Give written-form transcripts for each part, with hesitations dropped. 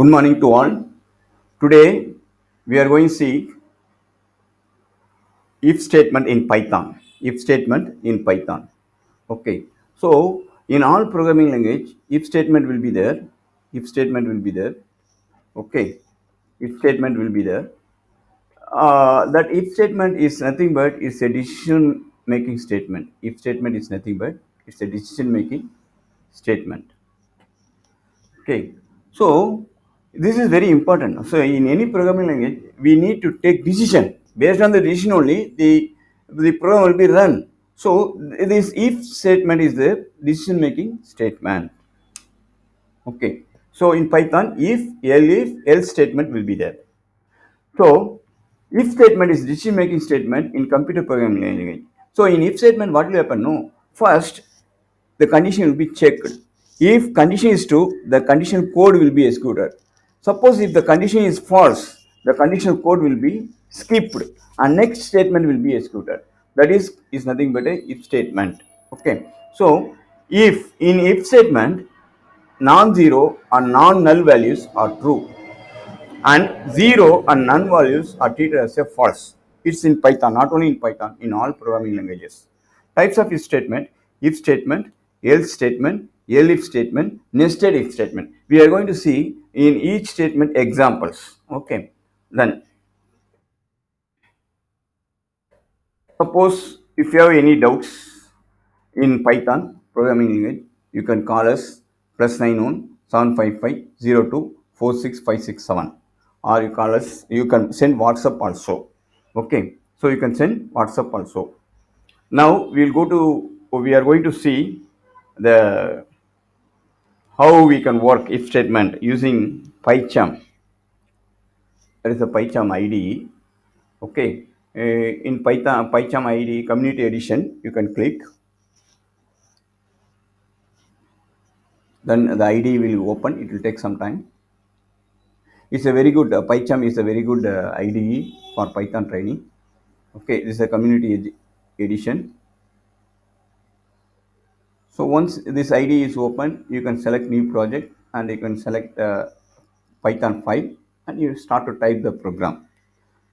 Good morning to all. Today we are going to see if statement in Python. If statement in Python. Okay. So in all programming language, if statement will be there. If statement will be there. Okay. If statement will be there. That if statement is nothing but it's a decision making statement. If statement is nothing but it's a decision making statement. Okay, so this is very important. So in any programming language, we need to take decision. Based on the decision only, the program will be run. So this if statement is the decision making statement. Okay, so in Python, if else statement will be there. So if statement is decision making statement in computer programming language. So in if statement, what will happen? No, first the condition will be checked. If condition is true, the condition code will be executed. Suppose if the condition is false, the conditional code will be skipped and next statement will be executed. That is nothing but a if statement. Okay. So if in if statement non-zero and non-null values are true and zero and null values are treated as a false. It's in Python, not only in Python, in all programming languages. Types of if statement, else statement, elif statement, nested if statement. We are going to see in each statement examples. Okay. Then suppose if you have any doubts in Python programming language, you can call us +91 755 02 46567, or you call us, you can send WhatsApp also. Okay, so you can send WhatsApp also. Now we are going to see the how we can work if statement using PyCharm. There is a PyCharm IDE. Okay, in Python PyCharm IDE community edition, you can click. Then the IDE will open. It will take some time. It's a very good PyCharm is a very good IDE for Python training. Okay, this is a community edition. So once this IDE is open, you can select new project and you can select Python file and you start to type the program.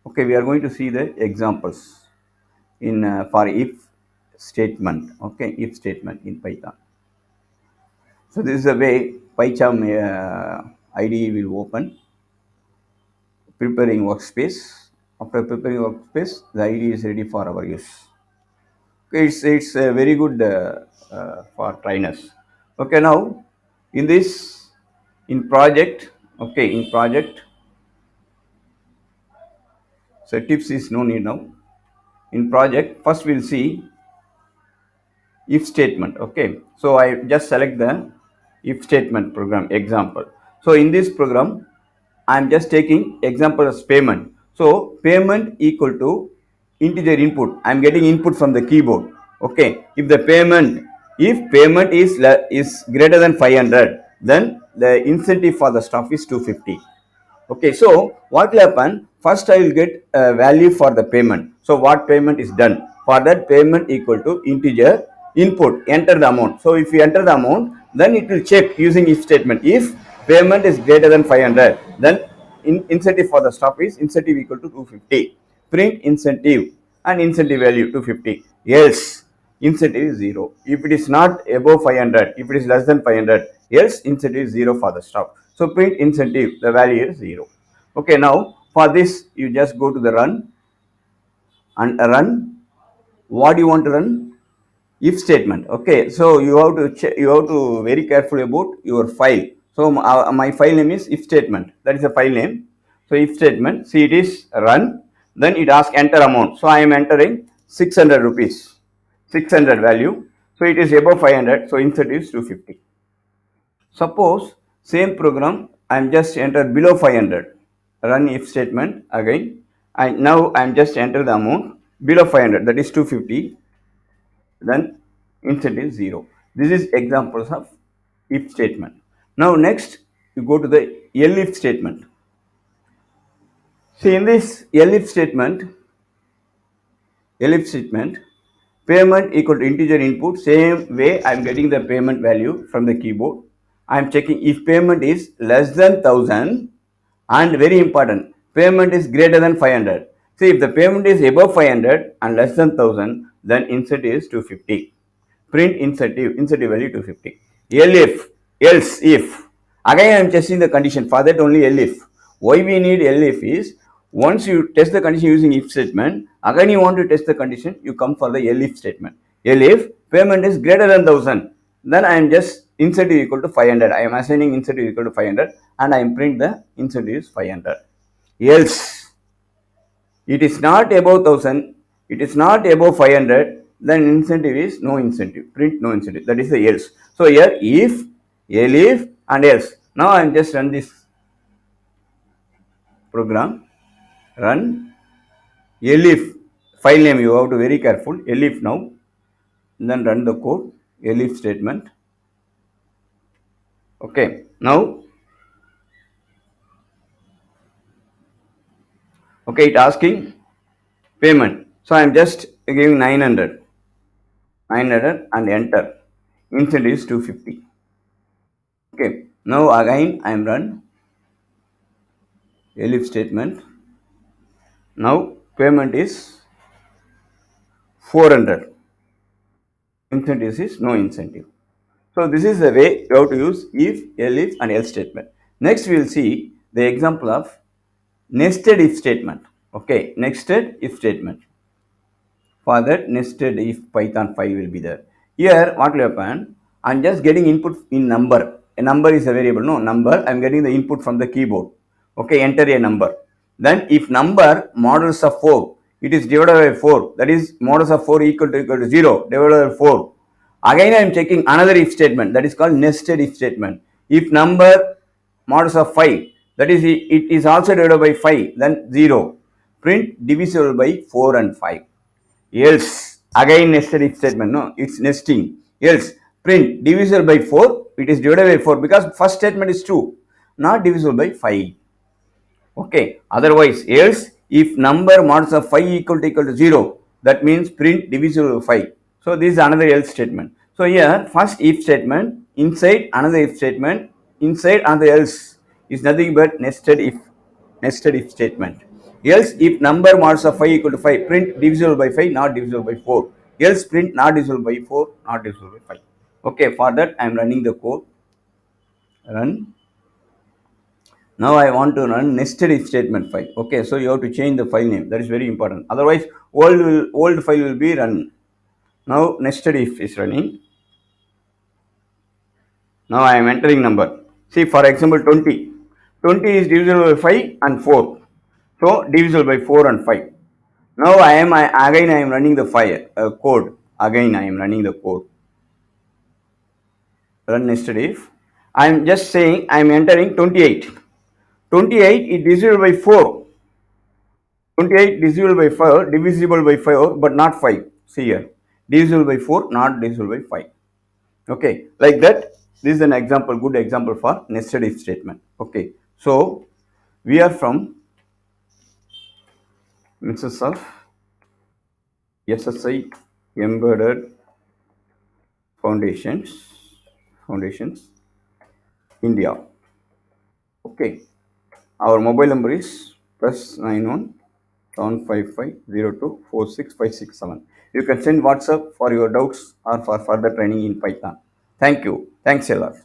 Okay, we are going to see the examples in for if statement. Okay, if statement in Python. So this is the way PyCharm IDE will open. Preparing workspace. After preparing workspace, the IDE is ready for our use. Okay, it's very good for trainers. Okay, now in this in project. Okay, in project. So tips is no need now. In project, first we'll see if statement. Okay, so I just select the if statement program example. So in this program, I'm just taking example as payment. So payment equal to integer input. I'm getting input from the keyboard. Okay, if payment is greater than 500, then the incentive for the staff is 250. Okay, so what will happen? First, I will get a value for the payment. So what payment is done? For that, payment equal to integer input. Enter the amount. So if you enter the amount, then it will check using if statement. If payment is greater than 500, then incentive for the staff is incentive equal to 250. Print incentive and incentive value 250. Else incentive is 0. If it is not above 500, if it is less than 500, else incentive is 0 for the staff. So print incentive, the value is 0. Okay, now for this you just go to the run and run. What do you want to run? If statement. Okay, so you have to very careful about your file. So my file name is if statement. That is a file name. So if statement. See, it is run. Then it asks enter amount. So I am entering 600 rupees. 600 value. So it is above 500. So insert is 250. Suppose same program I am just enter below 500. Run if statement again. Now I am just enter the amount below 500. That is 250. Then insert is 0. This is examples of if statement. Now next you go to the elif statement. See, in this elif statement, payment equal to integer input. Same way I am getting the payment value from the keyboard I am checking if payment is less than 1000 and very important, payment is greater than 500. See, if the payment is above 500 and less than 1000, then incentive is 250. Print incentive value 250. Else if. Again I am testing the condition, for that only elif. Why we need elif is, once you test the condition using if statement, again you want to test the condition, you come for the elif statement. Elif payment is greater than 1000, then I am just incentive equal to 500. I am assigning incentive equal to 500 and I am print the incentive is 500. Else it is not above 1000, it is not above 500, then incentive is no incentive. Print no incentive. That is the else. So here if, elif and else. Now I am just run this program. Run elif. File name you have to very careful. Elif now. Then run the code. Elif statement. Okay. Now, okay, it asking payment. So I am just giving 900 and enter. Incentive is 250. Okay. Now again I am run elif statement. Now payment is 400. Incentive is no incentive. So this is the way you have to use if, elif and else statement. Next we will see the example of nested if statement. Okay, nested if statement. For that, nested if Python 5 will be there. Here what will happen? I am just getting input in number. A number is a variable, no number. I am getting the input from the keyboard. Okay, enter a number. Then if number modulus of 4, it is divided by 4. That is modulus of 4 equal to 0 divided by 4. Again I am checking another if statement, that is called nested if statement. If number modulus of 5, that is it is also divided by 5, then 0. Print divisible by 4 and 5. Else, again nested if statement, no, it's nesting. Else, print divisible by 4, it is divided by 4 because first statement is true, not divisible by 5. Okay, otherwise, else if number modulus of 5 equal to 0, that means print divisible by 5. So this is another else statement. So here first if statement, inside another if statement, inside another else is nothing but nested if statement. Else if number modulus of 5 equal to 5, print divisible by 5, not divisible by 4. Else print not divisible by 4, not divisible by 5. Okay, for that I am running the code. Run. Now I want to run nested if statement file. Okay, so you have to change the file name. That is very important. Otherwise, old file will be run. Now nested if is running. Now I am entering number. See, for example, 20. 20 is divisible by 5 and 4. So divisible by 4 and 5. Now I am running the file code. Again I am running the code. Run nested if. I am just saying I am entering 28. 28 is divisible by 4. 28 divisible by 5, but not 5. See here. Divisible by 4, not divisible by 5. Okay, like that. This is an example, good example for nested if statement. Okay, so we are from Mrs. of SSI Embedded Foundations, India. Okay, our mobile number is +91 755 02 You can send WhatsApp for your doubts or for further training in Python. Thank you. Thanks a lot.